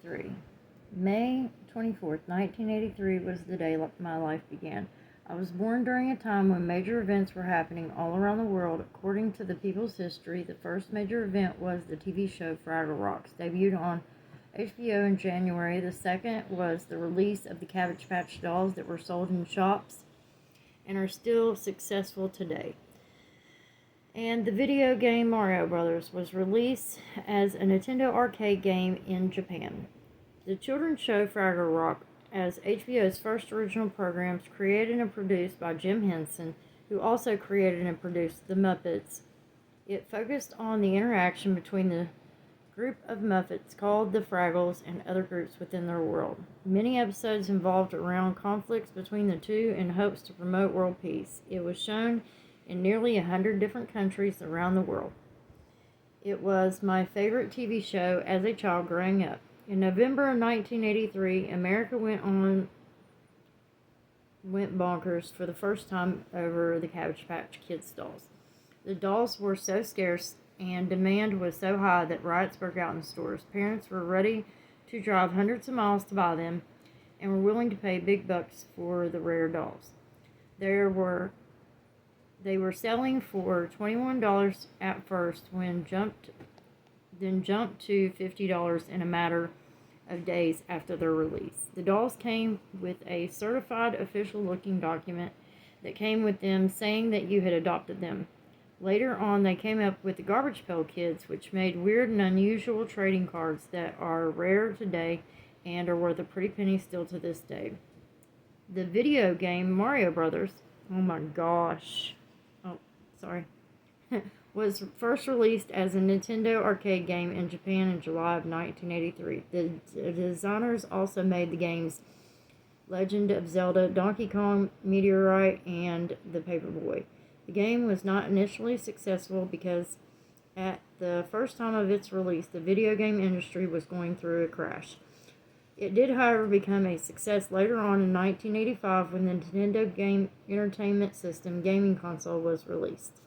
1983. May 24th, 1983 was the day my life began. I was born during a time when major events were happening all around the world. According to the People's History, the first major event was the TV show Fraggle Rocks, debuted on HBO in January. The second was the release of the Cabbage Patch dolls that were sold in shops and are still successful today. And the video game Mario Brothers was released as a Nintendo arcade game in Japan. The children's show Fraggle Rock, as HBO's first original programs, created and produced by Jim Henson, who also created and produced The Muppets. It focused on the interaction between the group of Muppets called the Fraggles and other groups within their world. Many episodes involved around conflicts between the two in hopes to promote world peace. It was shown in nearly 100 different countries around the world. It was my favorite TV show as a child growing up. In November of 1983, America went bonkers for the first time over the Cabbage Patch Kids dolls. The dolls were so scarce and demand was so high that riots broke out in stores. Parents were ready to drive hundreds of miles to buy them and were willing to pay big bucks for the rare dolls. They were selling for $21 at first, then jumped to $50 in a matter of days after their release. The dolls came with a certified official-looking document that came with them saying that you had adopted them. Later on, they came up with the Garbage Pail Kids, which made weird and unusual trading cards that are rare today and are worth a pretty penny still to this day. The video game Mario Brothers, oh my gosh, was first released as a Nintendo arcade game in Japan in July of 1983. The designers also made the games Legend of Zelda, Donkey Kong, Meteorite, and The Paperboy. The game was not initially successful because at the first time of its release, the video game industry was going through a crash. It did, however, become a success later on in 1985 when the Nintendo Game Entertainment System gaming console was released.